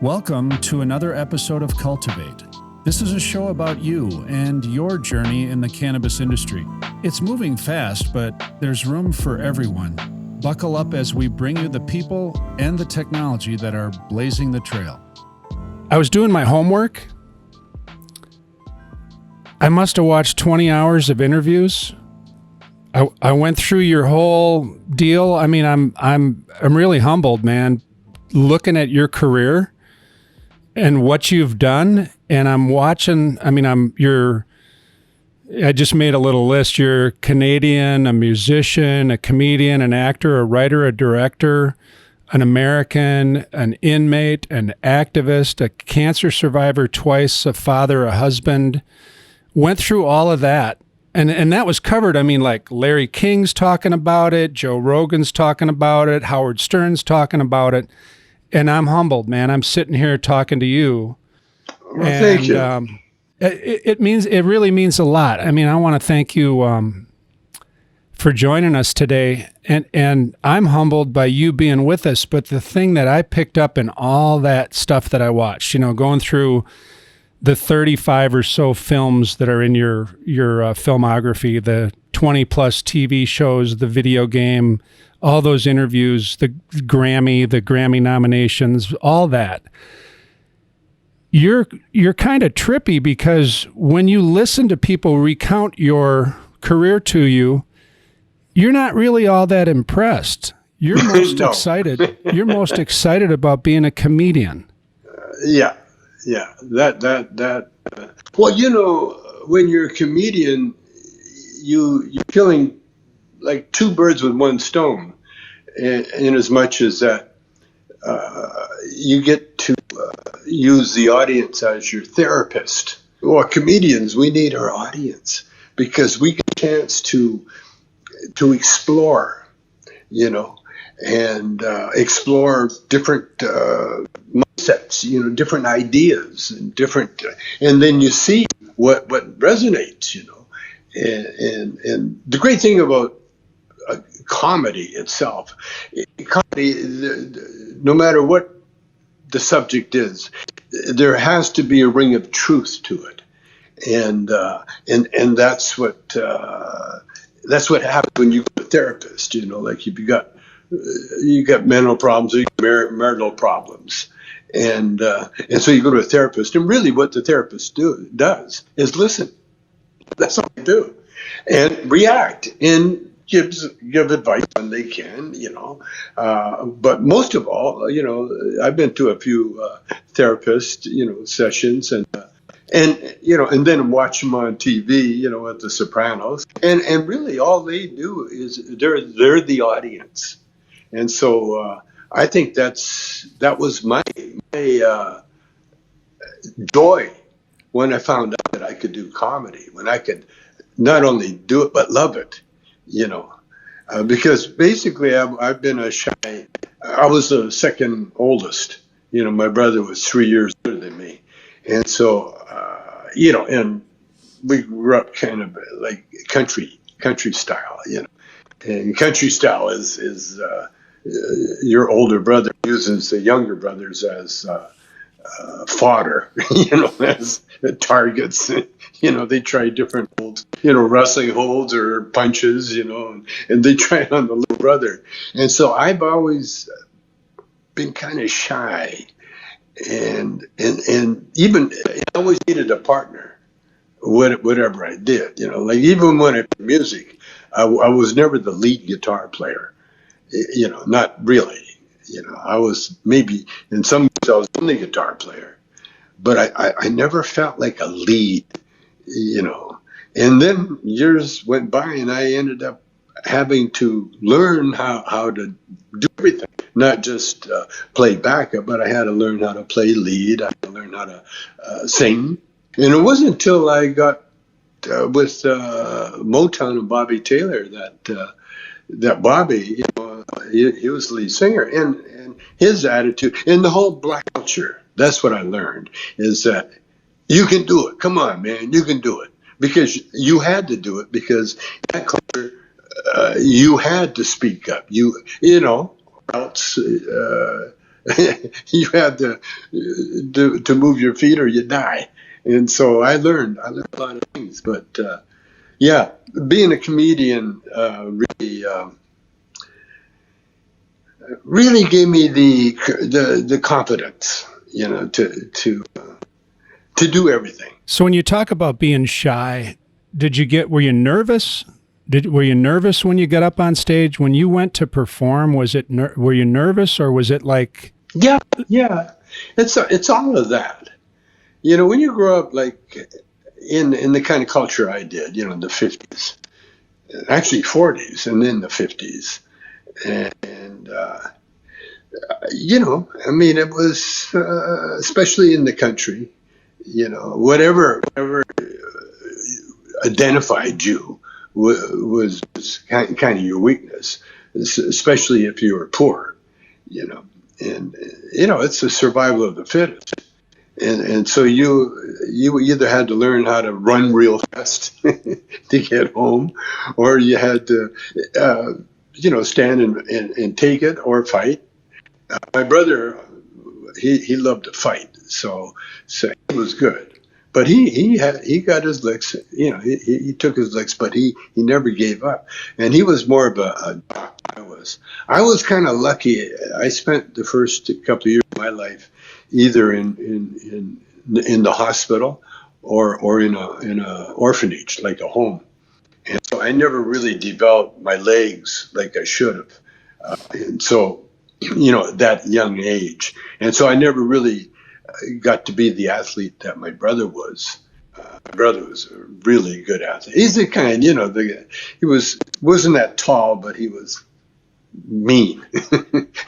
Welcome to another episode of Cultivate. This is a show about you and your journey in the cannabis industry. It's moving fast, but there's room for everyone. Buckle up as we bring you the people and the technology that are blazing the trail. I was doing my homework. I must have watched 20 hours of interviews. I went through your whole deal. I mean, I'm really humbled, man, looking at your career and what you've done. And I'm watching, I just made a little list. You're Canadian, a musician, a comedian, an actor, a writer, a director, an American, an inmate, an activist, a cancer survivor twice, a father, a husband. Went through all of that. And that was covered. I mean, like Larry King's talking about it, Joe Rogan's talking about it, Howard Stern's talking about it. And I'm humbled, man. I'm sitting here talking to you. Well, thank you. It really means a lot. I mean, I want to thank you for joining us today. And I'm humbled by you being with us. But the thing that I picked up in all that stuff that I watched, going through the 35 or so films that are in your filmography, the 20 plus TV shows, the video game, all those interviews, the Grammy nominations, all that. You're kind of trippy because when you listen to people recount your career to you, you're not really all that impressed. You're most excited. You're most excited about being a comedian. Yeah. Well, when you're a comedian, you're killing like two birds with one stone, in as much as that you get to use the audience as your therapist. Well, comedians, we need our audience because we get a chance to explore, and explore different mindsets, different ideas and then you see what resonates, and the great thing about comedy itself, no matter what the subject is, there has to be a ring of truth to it, and that's what happens when you go to a therapist. Like if you got mental problems or you got marital problems, and so you go to a therapist, and really what the therapist does is listen. That's all they do, and react and give advice when they can, but most of all, I've been to a few therapist, sessions, and then watch them on TV, at The Sopranos, and really all they do is they're the audience, and so I think that was my joy when I found out that I could do comedy, when I could not only do it but love it. Because basically I've been I was the second oldest, my brother was 3 years older than me. And so, and we grew up kind of like country style, and country style is your older brother uses the younger brothers as fodder, as targets. They try different holds, wrestling holds or punches, and they try it on the little brother. And so I've always been kind of shy, and even I always needed a partner, whatever I did, like even when I played music, I was never the lead guitar player, not really. I was maybe in some ways I was the only guitar player, but I never felt like a lead, And then years went by, and I ended up having to learn how to do everything, not just play backup, but I had to learn how to play lead. I had to learn how to sing, and it wasn't until I got with Motown and Bobby Taylor that Bobby, he was the lead singer, and his attitude and the whole black culture. That's what I learned, is that you can do it. Come on, man, you can do it, because you had to do it, because that culture, you had to speak up. Else you had to move your feet or you die. And so I learned a lot of things. But yeah, being a comedian really gave me the confidence, to do everything. So when you talk about being shy, were you nervous? Were you nervous when you got up on stage? When you went to perform, were you nervous, or was it like? Yeah, yeah. It's all of that. When you grow up like in the kind of culture I did, in the 50s, actually 40s, and then the 50s, and I mean, it was especially in the country, whatever identified you was kind of your weakness, especially if you were poor, and it's the survival of the fittest. And so you either had to learn how to run real fast to get home, or you had to stand and take it or fight. My brother, he loved to fight, so he was good. But he got his licks, he took his licks, but he never gave up. And he was more of a doc. I was kind of lucky. I spent the first couple of years of my life either in the hospital or in a orphanage, like a home. And so I never really developed my legs like I should have. And so, at that young age. And so I never really got to be the athlete that my brother was. My brother was a really good athlete. He's the kind, he wasn't that tall, but he was mean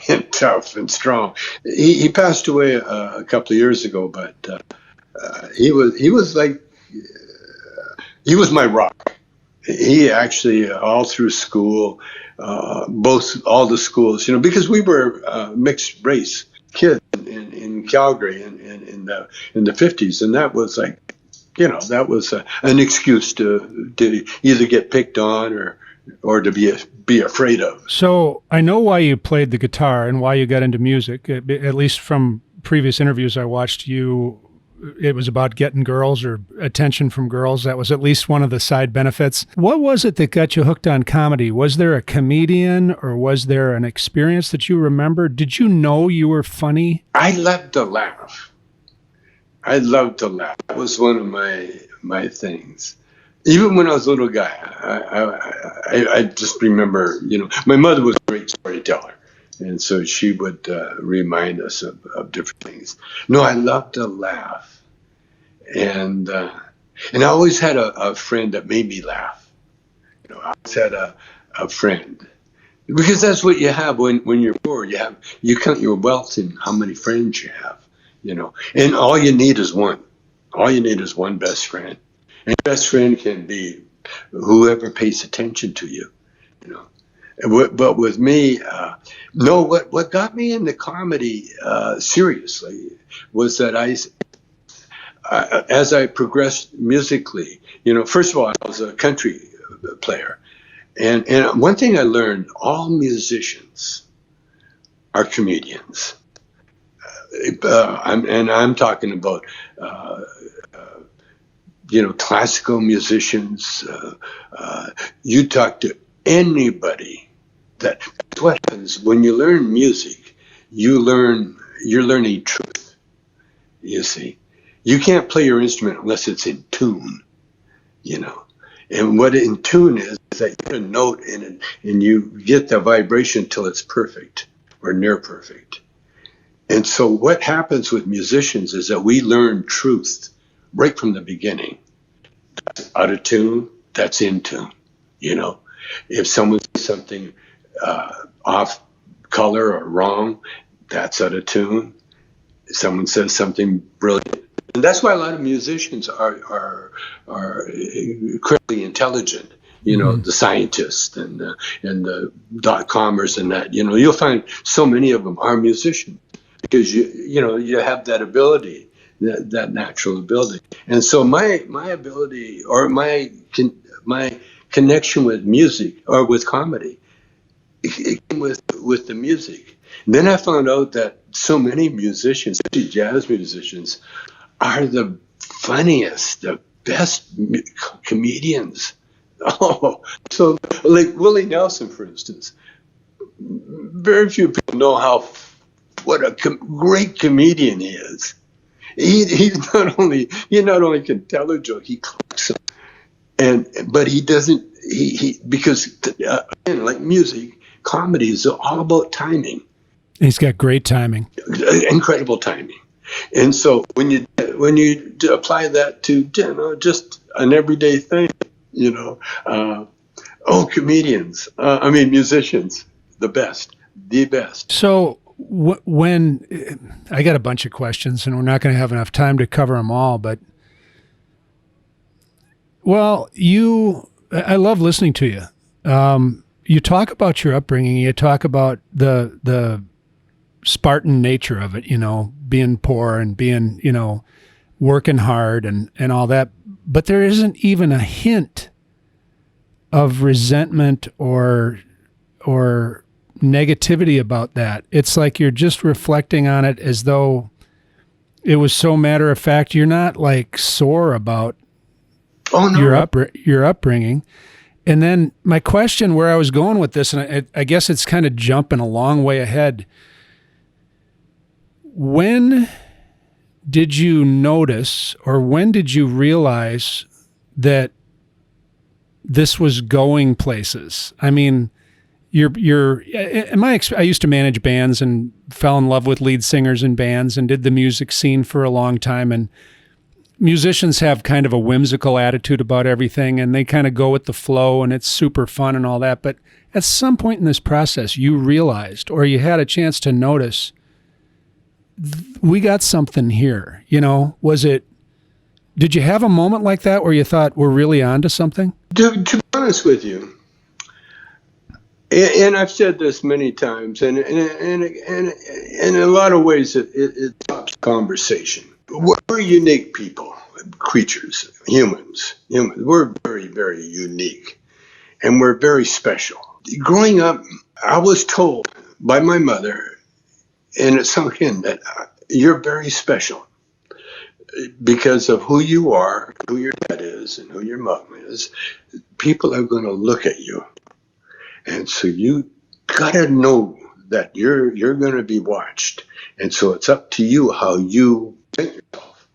and tough and strong. He passed away a couple of years ago, but he was like, he was my rock. He actually, all through school, all the schools, because we were mixed race kids in Calgary in the 50s, and that was like, that was an excuse to either get picked on or to be afraid of. So I know why you played the guitar and why you got into music. At least from previous interviews I watched, it was about getting girls or attention from girls. That was at least one of the side benefits. What was it that got you hooked on comedy? Was there a comedian, or was there an experience that you remember? Did you know you were funny? I loved to laugh. That was one of my things. Even when I was a little guy, I just remember, my mother was a great storyteller. And so she would remind us of different things. No, I loved to laugh. And I always had a friend that made me laugh. I always had a friend. Because that's what you have when you're poor. You count your wealth in how many friends you have, And all you need is one. All you need is one best friend. And best friend can be whoever pays attention to you, But with me, what got me into comedy seriously was that as I progressed musically, first of all, I was a country player. And one thing I learned, all musicians are comedians. I'm talking about, classical musicians. You talk to anybody. That's what happens when you learn music. You're learning truth. You see, you can't play your instrument unless it's in tune. And what in tune is that you get a note in it and you get the vibration till it's perfect or near perfect. And so what happens with musicians is that we learn truth right from the beginning. That's out of tune, that's in tune. If someone says something off color or wrong, that's out of tune. If someone says something brilliant. And that's why a lot of musicians are incredibly intelligent, the scientists and the .comers and that, you'll find so many of them are musicians because you have that ability, that natural ability. And so my ability or my connection with music or with comedy, it came with the music. Then I found out that so many musicians, especially jazz musicians, are the funniest, the best comedians. Oh, so like Willie Nelson, for instance. Very few people know what a great comedian he is. He not only can tell a joke, he clocks them, but he doesn't he because again, like music, comedy is all about timing. He's got great timing, Incredible timing. And so when you apply that to just an everyday thing, comedians, musicians, the best. So when I got a bunch of questions, and we're not going to have enough time to cover them all, but I love listening to you. You talk about your upbringing. You talk about the Spartan nature of it, being poor and being, working hard and all that. But there isn't even a hint of resentment or negativity about that. It's like you're just reflecting on it as though it was so matter of fact. You're not like sore about your upbringing. And then my question, where I was going with this, and I guess it's kind of jumping a long way ahead. When did you notice, or when did you realize that this was going places? I mean, I used to manage bands and fell in love with lead singers in bands and did the music scene for a long time. And musicians have kind of a whimsical attitude about everything, and they kind of go with the flow, and it's super fun and all that. But at some point in this process, you realized, or you had a chance to notice, we got something here. Did you have a moment like that where you thought we're really onto something? To be honest with you, and I've said this many times, and in a lot of ways it stops conversation. We're unique people, creatures, humans. We're very, very unique, and we're very special. Growing up, I was told by my mother, and it sunk in, that you're very special because of who you are, who your dad is, and who your mom is. People are going to look at you. And so you got to know that you're going to be watched. And so it's up to you how you present yourself.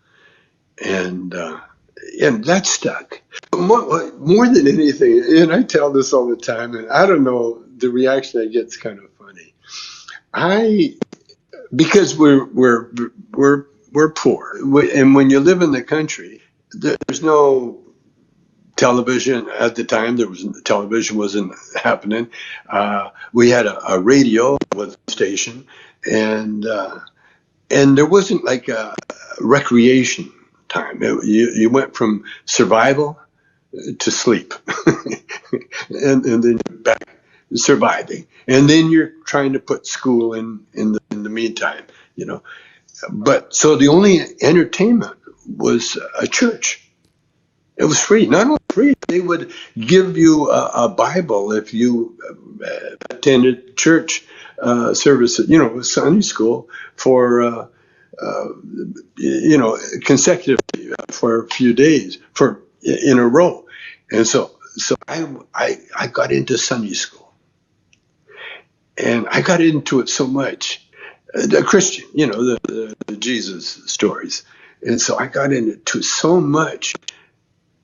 And that stuck. More than anything, and I tell this all the time, and I don't know, the reaction I get is kind of funny. Because we're poor, and when you live in the country, there's no television at the time. Television wasn't happening. We had a radio with a station, and there wasn't like a recreation time. You went from survival to sleep, and then you're back surviving, and then you're trying to put school in the meantime, But so the only entertainment was a church. It was free. Not only free, they would give you a Bible if you attended church services, Sunday school for consecutively for a few days in a row. And so I got into Sunday school. And I got into it so much, the Christian, the Jesus stories. And so I got into it so much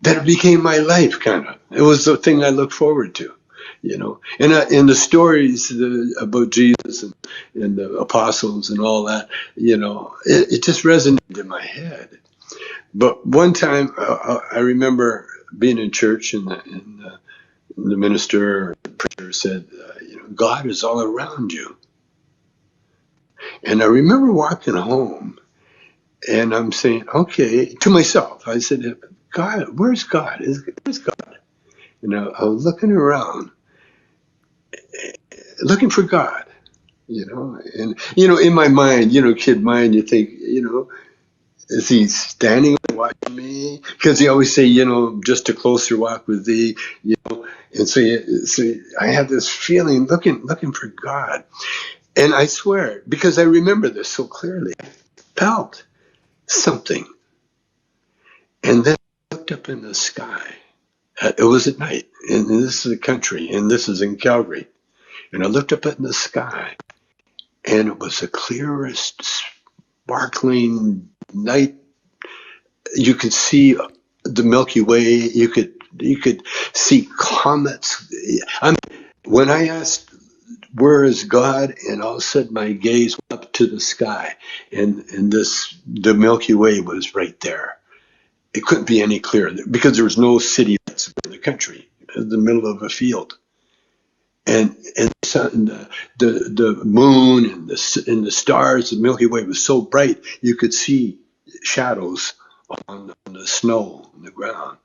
that it became my life, kind of. It was the thing I looked forward to, And the stories about Jesus and the apostles and all that, it just resonated in my head. But one time I remember being in church and the minister or the preacher said, God is all around you. And I remember walking home and I'm saying, okay, to myself, I said, God, where's God? Where's God? I was looking around, looking for God, and, in my mind, kid mind, you think, is he standing and watching me? Because they always say, just a closer walk with thee, And so I have this feeling looking for God. And I swear, because I remember this so clearly, I felt something. And then I looked up in the sky. It was at night, and this is the country, and this is in Calgary. And I looked up in the sky, and it was the clearest, sparkling night. You could see the Milky Way. You could see comets. When I asked, "Where is God?" and all of a sudden my gaze went up to the sky, and the Milky Way was right there. It couldn't be any clearer because there was no city lights in the country, in the middle of a field. And the sun, the moon and the stars, the Milky Way was so bright you could see shadows on the snow on the ground.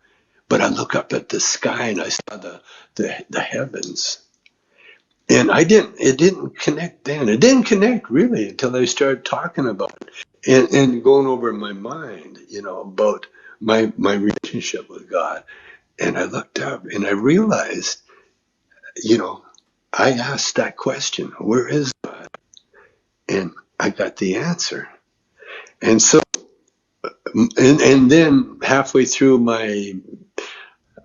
But I look up at the sky and I saw the heavens. And it didn't connect then. It didn't connect really until I started talking about it and going over in my mind, about my relationship with God. And I looked up and I realized, I asked that question, where is God? And I got the answer. And so, and then halfway through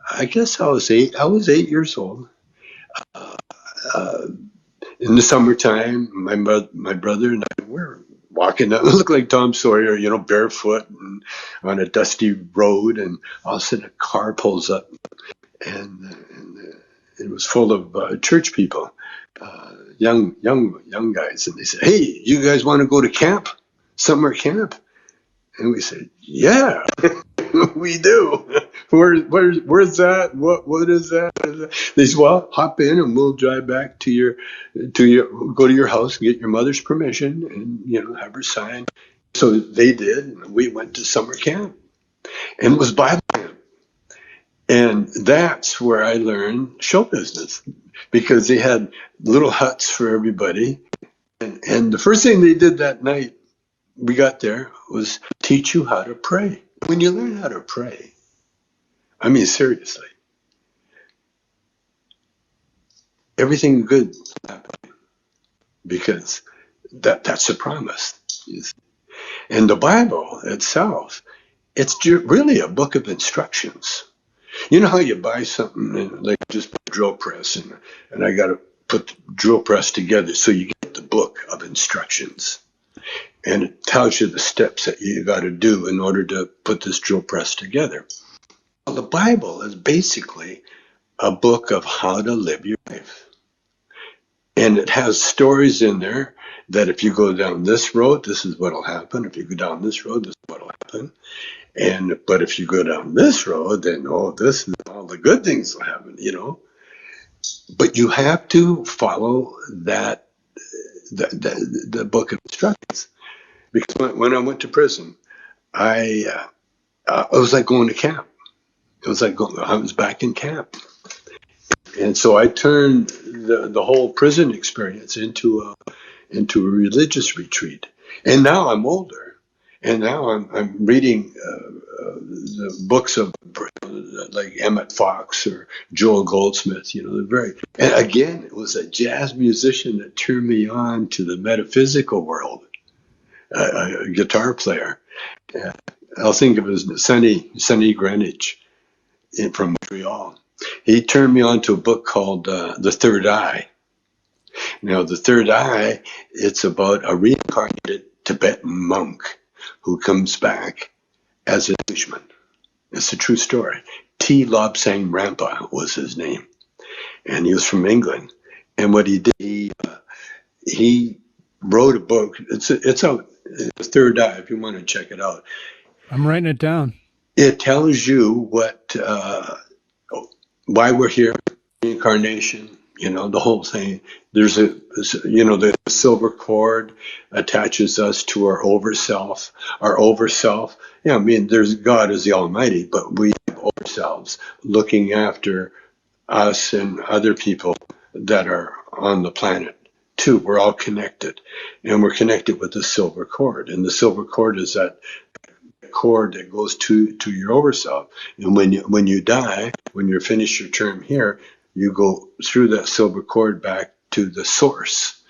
I guess I was 8 years old. Uh, in the summertime, my brother and I were walking down, looked like Tom Sawyer, barefoot and on a dusty road. And all of a sudden a car pulls up and it was full of church people, young guys. And they said, "Hey, you guys want to go to camp? Summer camp?" And we said, "Yeah, we do." Where's that? What is that? They said, "Well, hop in and we'll drive back go to your house and get your mother's permission and have her sign." So they did. And we went to summer camp, and it was Bible camp. And that's where I learned show business, because they had little huts for everybody. And the first thing they did that night we got there was teach you how to pray. When you learn how to pray, I mean, seriously, everything good happens, because that's a promise. And the Bible itself, it's really a book of instructions. You know how you buy something and like just a drill press and I got to put the drill press together, so you get the book of instructions. And it tells you the steps that you got to do in order to put this drill press together. Well, the Bible is basically a book of how to live your life. And it has stories in there that if you go down this road, this is what will happen. If you go down this road, this is what will happen. But if you go down this road, then, this is all the good things will happen, But you have to follow the book of instructions. Because when I went to prison, it was like going to camp. It was like I was back in camp. And so I turned the whole prison experience into a religious retreat. And now I'm older. And now I'm reading the books of like Emmett Fox or Joel Goldsmith. And again, it was a jazz musician that turned me on to the metaphysical world. A guitar player. I'll think of it as Sonny Greenwich from Montreal. He turned me on to a book called The Third Eye. Now, The Third Eye, it's about a reincarnated Tibetan monk who comes back as an Englishman. It's a true story. T. Lobsang Rampa was his name. And he was from England. And what he did, he wrote a book. It's out. The Third Eye, if you want to check it out. I'm writing it down. It tells you why we're here, reincarnation, the whole thing. There's the silver cord attaches us to our overself. Our overself, there's God as the Almighty, but we have ourselves looking after us and other people that are on the planet. Too, we're all connected, and we're connected with the silver cord. And the silver cord is that cord that goes to your overself. And when you die, when you finish your term here, you go through that silver cord back to the source.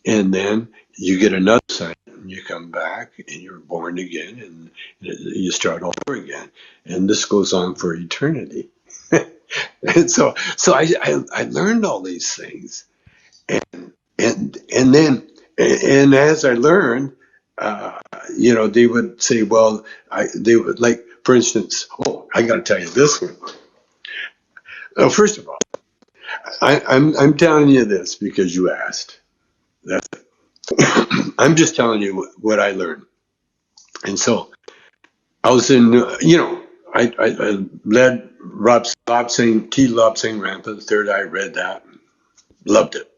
And then you get another sign, and you come back, and you're born again, and you start all over again. And this goes on for eternity. And so I learned all these things, and then and as I learned, they would say, well, they would, like, for instance, oh, I got to tell you this one. First of all, I'm telling you this because you asked. That's it. I'm just telling you what I learned. And so I was in, I led Lob Singh, T. Lob Singh Rampa, the third eye, read that, loved it.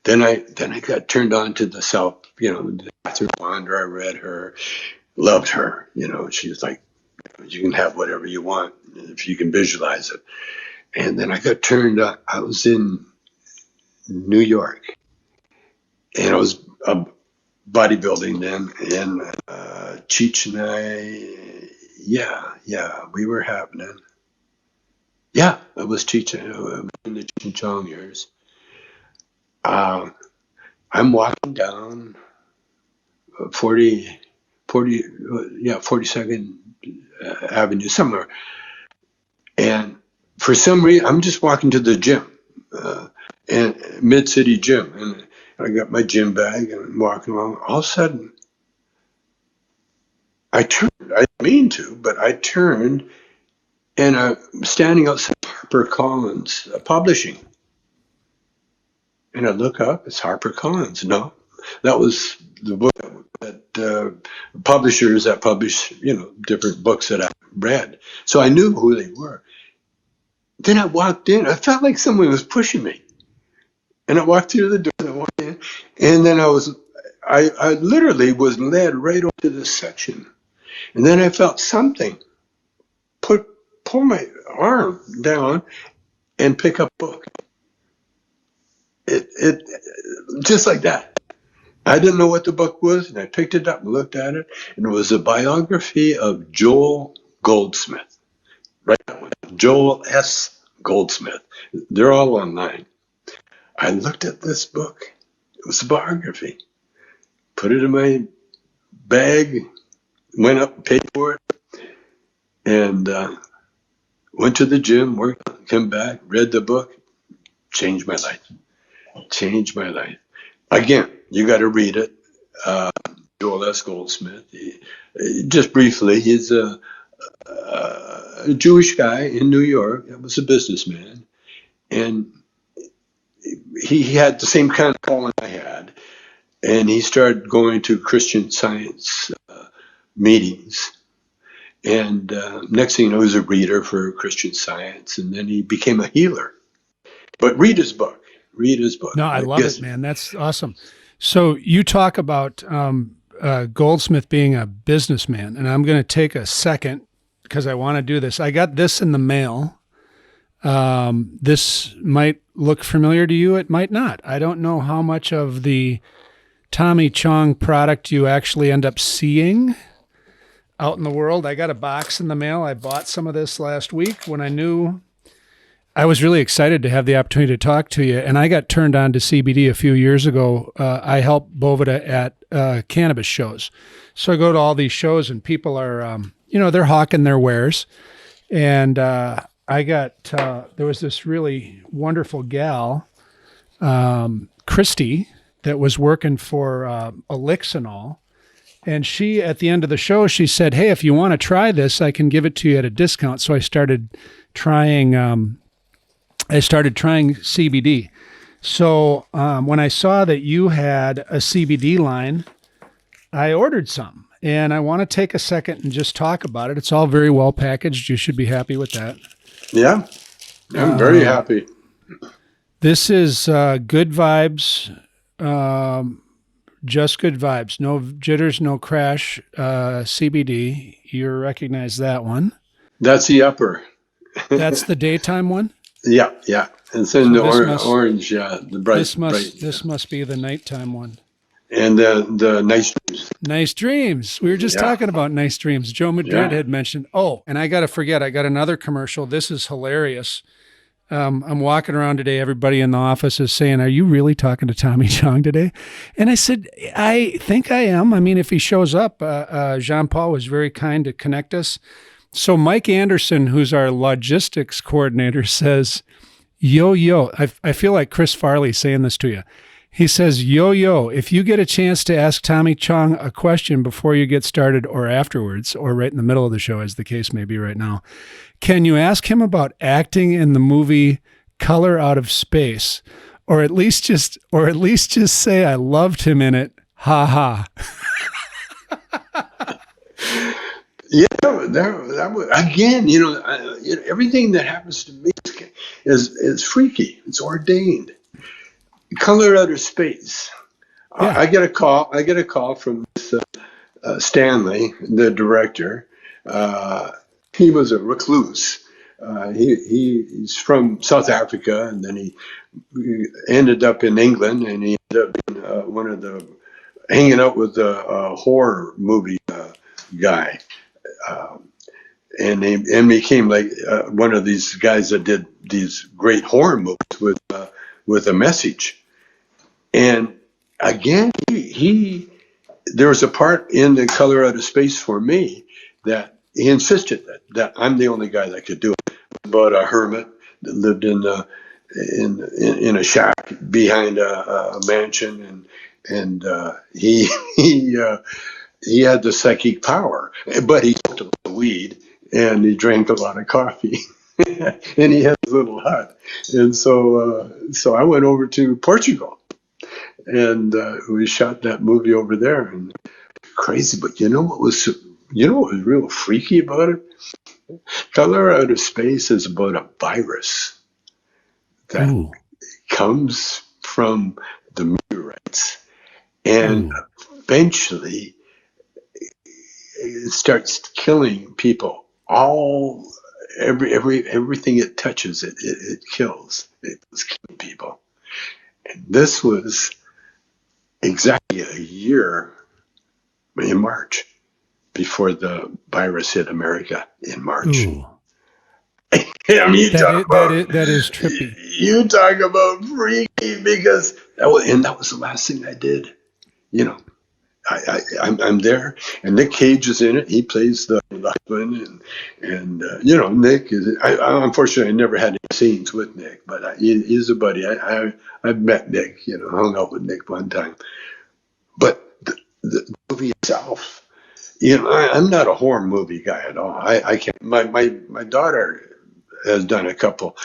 Then I got turned on to the self, the Catherine Ponder. I read her, loved her. She was like, you can have whatever you want if you can visualize it. And then I got turned on. I was in New York, and I was bodybuilding then, and Cheech and I, we were happening. Yeah, it was Cheech in the Cheech and Chong years. I'm walking down 42nd Avenue somewhere, and for some reason I'm just walking to the gym, and Mid-City Gym, and I got my gym bag and I'm walking along. All of a sudden, I turned. I didn't mean to, but I turned, and I'm standing outside HarperCollins Publishing. And I look up, it's HarperCollins. No, that was the book that publishers that publish, different books that I read. So I knew who they were. Then I walked in. I felt like someone was pushing me. And I walked through the door and I walked in. And then I literally was led right onto this section. And then I felt something pull my arm down and pick up a book. It just like that. I didn't know what the book was, and I picked it up and looked at it, and it was a biography of Joel Goldsmith. Right, Joel S. Goldsmith. They're all online. I looked at this book. It was a biography. Put it in my bag, went up and paid for it, and went to the gym, worked, came back, read the book, changed my life. Changed my life. Again, you got to read it. Joel S. Goldsmith. Just briefly, he's a Jewish guy in New York. That was a businessman, and he had the same kind of calling I had. And he started going to Christian Science meetings. And next thing you know, he was a reader for Christian Science, and then he became a healer. But read his book. Read his book. No, I love it, man. That's awesome. So you talk about Goldsmith being a businessman, and I'm going to take a second because I want to do this. I got this in the mail. This might look familiar to you. It might not. I don't know how much of the Tommy Chong product you actually end up seeing out in the world. I got a box in the mail. I bought some of this last week when I knew I was really excited to have the opportunity to talk to you, and I got turned on to CBD a few years ago. I help Boveda at Cannabis shows. So I go to all these shows, and people are, they're hawking their wares. And I got, there was this really wonderful gal, Christy, that was working for Elixinol. And she, at the end of the show, she said, hey, if you want to try this, I can give it to you at a discount. So I started trying CBD. So when I saw that you had a CBD line, I ordered some. And I want to take a second and just talk about it. It's all very well packaged. You should be happy with that. Yeah, I'm very happy. This is good vibes, just good vibes. No jitters, no crash, CBD. You recognize that one. That's the upper. That's the daytime one? Yeah. It's in the orange, the bright. This must be the nighttime one. And the nice dreams. Nice dreams. We were just talking about nice dreams. Joe Madrid had mentioned, and I got to forget, I got another commercial. This is hilarious. I'm walking around today. Everybody in the office is saying, "Are you really talking to Tommy Chong today?" And I said, "I think I am. I mean, if he shows up, Jean-Paul was very kind to connect us." So Mike Anderson, who's our logistics coordinator, says, "Yo, I feel like Chris Farley saying this to you." He says, yo, if you get a chance to ask Tommy Chong a question before you get started or afterwards, or right in the middle of the show, as the case may be right now, can you ask him about acting in the movie Color Out of Space? Or at least just say I loved him in it. Ha ha. Yeah, that was, again, everything that happens to me is freaky. It's ordained. Color Out of Space. Yeah. I get a call from this, Stanley, the director. He was a recluse. He's from South Africa, and then he ended up in England, and he ended up being hanging out with a horror movie guy. And became like one of these guys that did these great horror movies with a message. And again, there was a part in the Color Out of Space for me that he insisted that I'm the only guy that could do it. About a hermit that lived in a shack behind a mansion, and he had the psychic power, but he smoked a lot of weed and he drank a lot of coffee. And he had a little hut. And so I went over to Portugal, and we shot that movie over there. And crazy, but you know what was real freaky about it? Color Out of Space is about a virus that comes from the meteorites, and eventually it starts killing people. Everything it touches, it kills. It was killing people. And this was exactly a year in March before the virus hit America in March. Ooh. I mean, that is trippy. You talk about freaky, because that was the last thing I did. I'm there, and Nick Cage is in it. He plays the husband, and Nick is. Unfortunately, I never had any scenes with Nick, but he's a buddy. I've met Nick. Hung out with Nick one time. But the movie itself, I'm not a horror movie guy at all. I can't. My daughter has done a couple,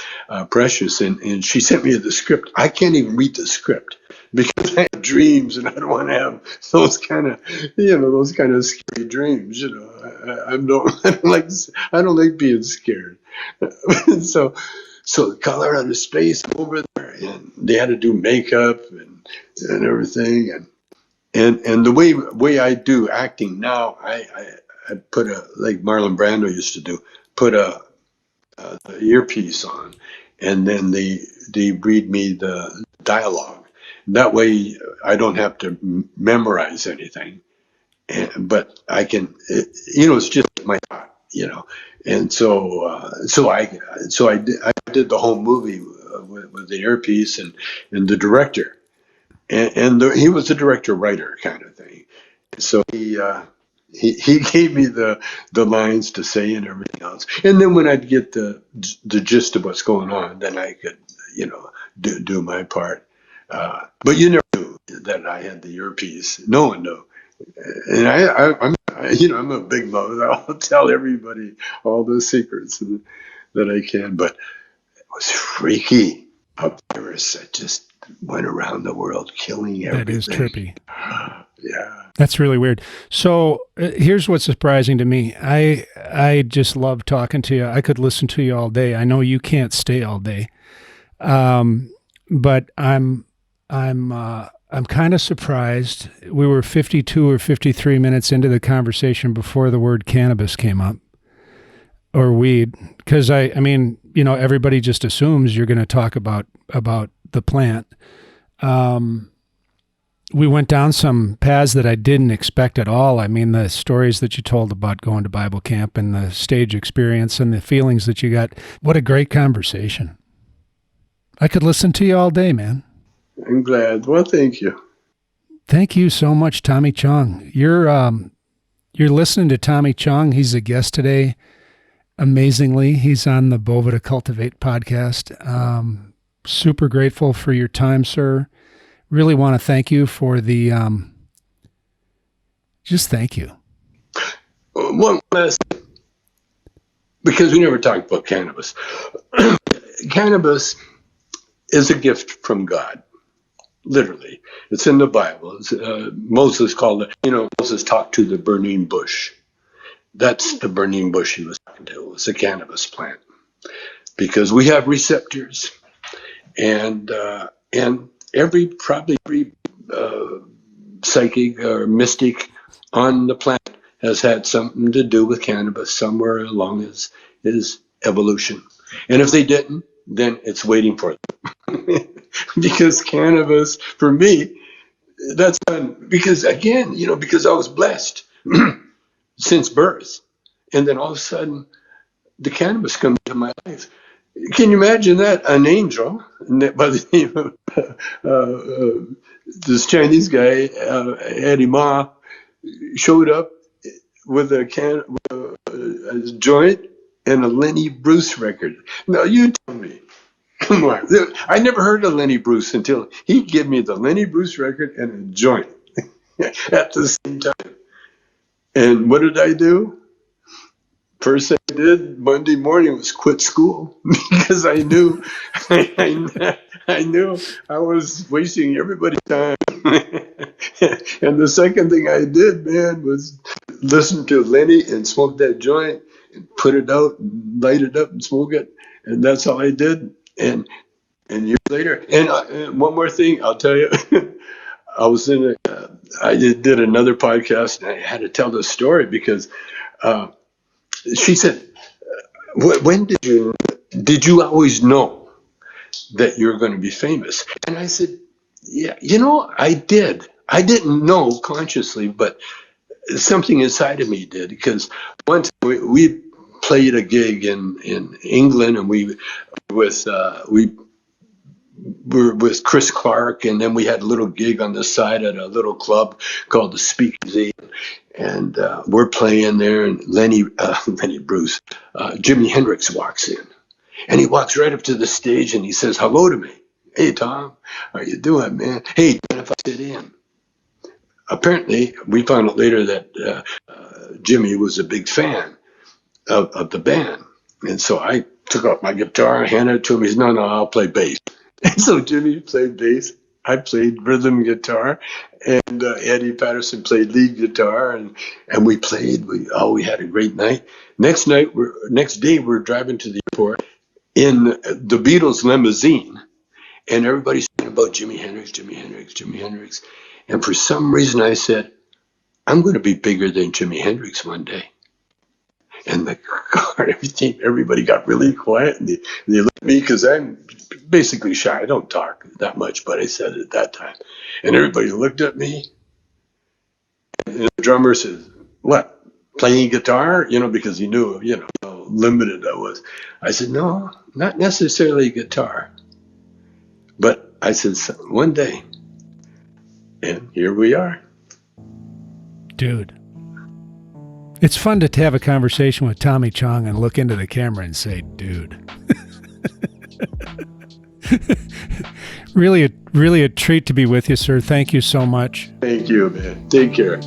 Precious, and she sent me the script. I can't even read the script because I have dreams, and I don't want to have those kind of scary dreams. I don't like being scared. So Color Out of Space over there, and they had to do makeup and everything, and the way I do acting now, I put like Marlon Brando used to do, put a earpiece on, and then they read me the dialogue. That way I don't have to memorize anything, but I can. It's just my thought. And so I did the whole movie with the earpiece and the director, and he was the director writer kind of thing. So he gave me the lines to say and everything else. And then when I'd get the gist of what's going on, then I could, do my part. But you never knew that I had the earpiece. No one knew. And I'm a big mouth. I'll tell everybody all the secrets that I can. But it was freaky. A virus that just went around the world killing everything. That is trippy. Yeah. That's really weird. So here's what's surprising to me. I just love talking to you. I could listen to you all day. I know you can't stay all day. But I'm kind of surprised. We were 52 or 53 minutes into the conversation before the word cannabis came up, or weed. Because I mean, everybody just assumes you're going to talk about the plant. We went down some paths that I didn't expect at all. I mean, the stories that you told about going to Bible camp and the stage experience and the feelings that you got. What a great conversation. I could listen to you all day, man. I'm glad. Well, thank you. Thank you so much, Tommy Chong. You're listening to Tommy Chong. He's a guest today. Amazingly, he's on the Boveda Cultivate podcast. Super grateful for your time, sir. Really want to thank you for the, just thank you. One last, because we never talked about cannabis. Cannabis is a gift from God, literally. It's in the Bible. Moses called it, Moses talked to the burning bush. That's the burning bush he was talking to. It was a cannabis plant. Because we have receptors, and every psychic or mystic on the planet has had something to do with cannabis somewhere along his evolution. And if they didn't, then it's waiting for them. Because cannabis, for me, that's fun. Because again, because I was blessed since birth. And then all of a sudden, the cannabis comes into my life. Can you imagine that? An angel by the name of this Chinese guy, Eddie Ma, showed up with a joint and a Lenny Bruce record. Now, you tell me. Come on. I never heard of Lenny Bruce until he gave me the Lenny Bruce record and a joint at the same time. And what did I do? First thing I did Monday morning was quit school because I knew I knew I was wasting everybody's time. And the second thing I did, man, was listen to Lenny and smoke that joint and put it out and light it up and smoke it. And that's all I did. And years later, and one more thing, I'll tell you, I did another podcast and I had to tell this story because she said, when did you always know that you're going to be famous? And I said, yeah, I did. I didn't know consciously, but something inside of me did, because once we played a gig in England, and we were with Chris Clark, and then we had a little gig on the side at a little club called the Speakeasy, and we're playing there, and Lenny Bruce, Jimi Hendrix walks in, and he walks right up to the stage and he says hello to me. Hey, Tom, how you doing, man? Hey, if I sit in. Apparently, we found out later that Jimmy was a big fan of the band. And so I took out my guitar, handed it to him. He said, no, I'll play bass. And so Jimmy played bass. I played rhythm guitar, and Eddie Patterson played lead guitar, and we played. We had a great night. Next day, we're driving to the airport in the Beatles limousine, and everybody's talking about Jimi Hendrix. And for some reason, I said, I'm going to be bigger than Jimi Hendrix one day. And the car, everybody got really quiet, and they looked at me because I'm basically shy. I don't talk that much, but I said it at that time. And everybody looked at me, and the drummer says, what, playing guitar? Because he knew, how limited I was. I said, no, not necessarily guitar. But I said, one day. And here we are. Dude. It's fun to have a conversation with Tommy Chong and look into the camera and say, dude. Really a treat to be with you, sir. Thank you so much. Thank you, man. Take care.